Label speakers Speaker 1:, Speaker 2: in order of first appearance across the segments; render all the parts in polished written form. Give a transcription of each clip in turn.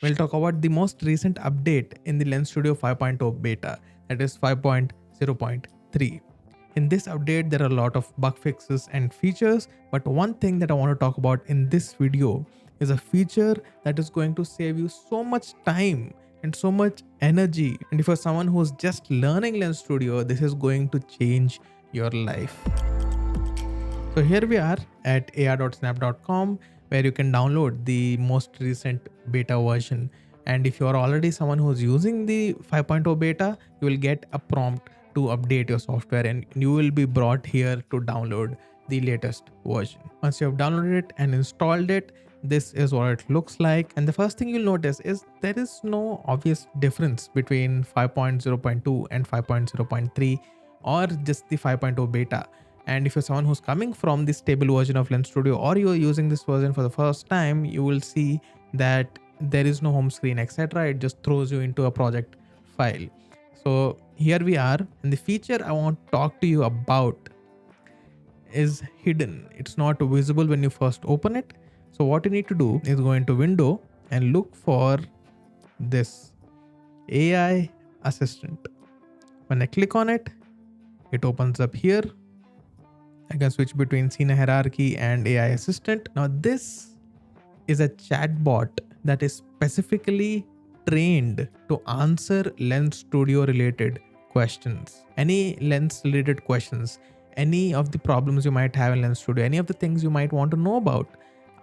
Speaker 1: We'll talk about the most recent update in the Lens Studio 5.0 beta, that is 5.0.3. In this update, there are a lot of bug fixes and features, but one thing that I want to talk about in this video is a feature that is going to save you so much time and so much energy. And if you're someone who's just learning Lens Studio, this is going to change your life. So here we are at ar.snap.com, where you can download the most recent beta version. And if you are already someone who's using the 5.0 beta, you will get a prompt to update your software and you will be brought here to download the latest version. Once you have downloaded it and installed it, this is what it looks like. And the first thing you'll notice is there is no obvious difference between 5.0.2 and 5.0.3 or just the 5.0 beta. And if you're someone who's coming from the stable version of Lens Studio or you're using this version for the first time, you will see that there is no home screen, etc. It just throws you into a project file. So here we are, and the feature I want to talk to you about is hidden. It's not visible when you first open it. So what you need to do is go into Window and look for this AI Assistant. When I click on it, it opens up here. I can switch between Scene Hierarchy and AI Assistant. Now this is a chatbot that is specifically trained to answer Lens Studio related questions. Any Lens related questions, any of the problems you might have in Lens Studio, any of the things you might want to know about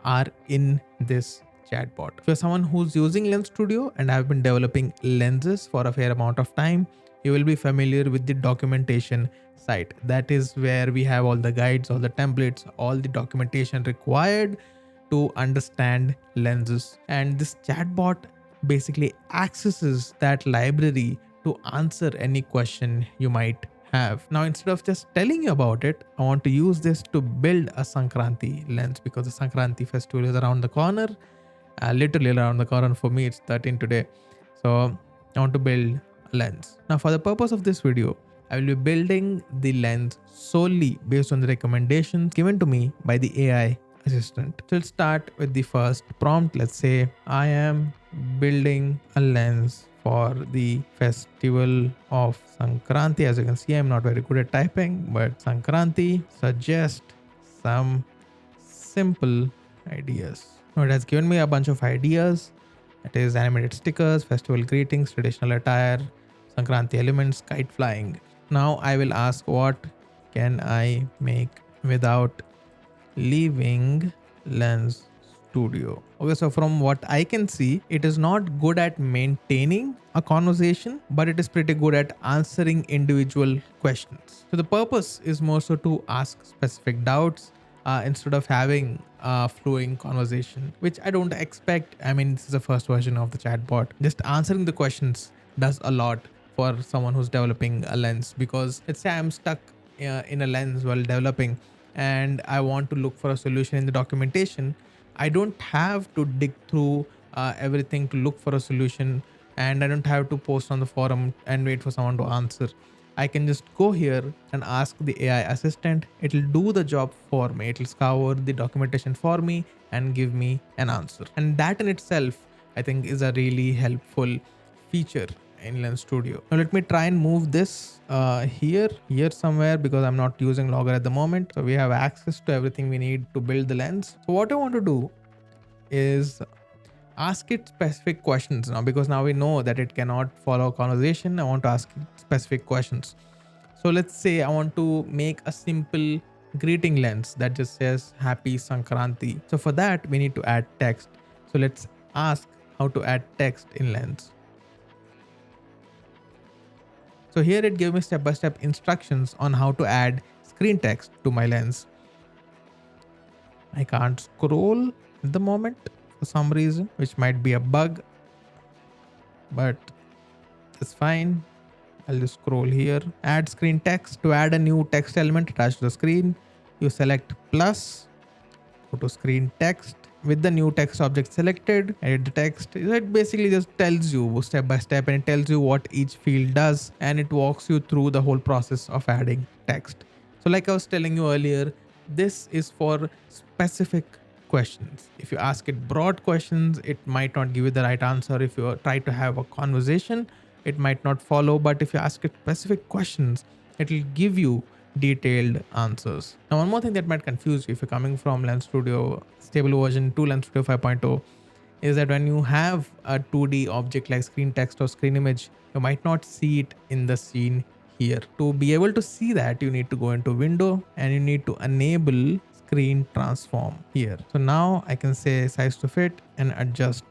Speaker 1: are in this chatbot. If you're someone who's using Lens Studio and have been developing lenses for a fair amount of time, you will be familiar with the documentation site. That is where we have all the guides, all the templates, all the documentation required to understand lenses. And this chatbot basically accesses that library to answer any question you might have. Now, instead of just telling you about it, I want to use this to build a Sankranti lens because the Sankranti festival is around the corner, literally around the corner. For me, it's 13 today. So I want to build a lens. Now, for the purpose of this video, I will be building the lens solely based on the recommendations given to me by the AI assistant. So let's start with the first prompt. Let's say I am building a lens for the festival of Sankranti. As you can see, I'm not very good at typing, but Sankranti, suggest some simple ideas. Now it has given me a bunch of ideas. It is animated stickers, festival greetings, traditional attire, Sankranti elements, kite flying. Now I will ask, what can I make without leaving Lens Studio? Okay, so from what I can see, it is not good at maintaining a conversation, but it is pretty good at answering individual questions. So the purpose is more so to ask specific doubts instead of having a flowing conversation, which I don't expect. I mean, this is the first version of the chatbot. Just answering the questions does a lot for someone who's developing a lens, because let's say I'm stuck in a lens while developing and I want to look for a solution in the documentation. I don't have to dig through everything to look for a solution, and I don't have to post on the forum and wait for someone to answer. I can just go here and ask the AI assistant. It'll do the job for me. It'll scour the documentation for me and give me an answer. And that in itself, I think, is a really helpful feature in Lens Studio. Now let me try and move this here somewhere, because I'm not using Logger at the moment. So we have access to everything we need to build the lens. So what I want to do is ask it specific questions now, because now we know that it cannot follow a conversation. I want to ask it specific questions. So let's say I want to make a simple greeting lens that just says Happy Sankranti. So for that, we need to add text. So let's ask how to add text in Lens. So here it gave me step-by-step instructions on how to add screen text to my lens. I can't scroll at the moment for some reason, which might be a bug, but it's fine. I'll just scroll here. Add screen text. To add a new text element attached to the screen, you select plus, go to screen text. With the new text object selected, edit the text. It basically just tells you step by step, and it tells you what each field does, and it walks you through the whole process of adding text. So like I was telling you earlier, this is for specific questions. If you ask it broad questions, it might not give you the right answer. If you try to have a conversation, it might not follow. But if you ask it specific questions, it will give you detailed answers. Now, one more thing that might confuse you if you're coming from Lens Studio stable version to Lens Studio 5.0 is that when you have a 2D object like screen text or screen image, you might not see it in the scene here. To be able to see that, you need to go into window and you need to enable screen transform here. So now I can say size to fit and adjust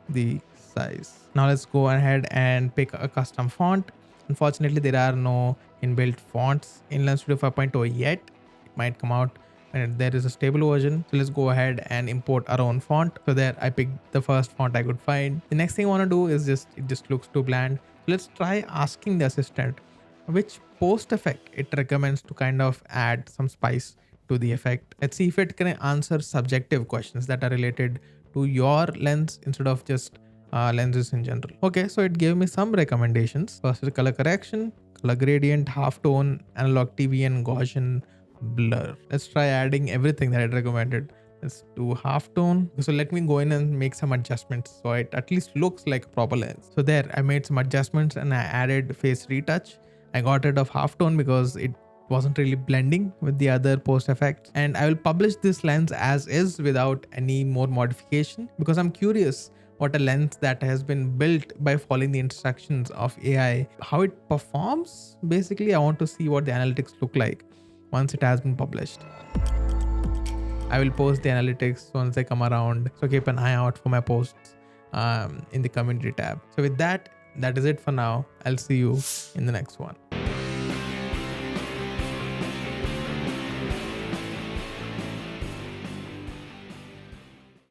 Speaker 1: the size. Now let's go ahead and pick a custom font. Unfortunately, there are no inbuilt fonts in Lens Studio 5.0 yet. It might come out when there is a stable version. So let's go ahead and import our own font. So there I picked the first font I could find. The next thing I want to do is it just looks too bland. So let's try asking the assistant which post effect it recommends to kind of add some spice to the effect. Let's see if it can answer subjective questions that are related to your lens instead of just lenses in general. Okay, so it gave me some recommendations. First is color correction, color gradient, halftone, analog TV, and Gaussian blur. Let's try adding everything that it recommended. Let's do halftone. So let me go in and make some adjustments so it at least looks like a proper lens. So there I made some adjustments and I added face retouch. I got rid of halftone because it wasn't really blending with the other post effects, and I will publish this lens as is without any more modification because I'm curious what a lens that has been built by following the instructions of AI, how it performs. Basically, I want to see what the analytics look like once it has been published. I will post the analytics once they come around, so keep an eye out for my posts in the community tab. So with that, that is it for now. I'll see you in the next one.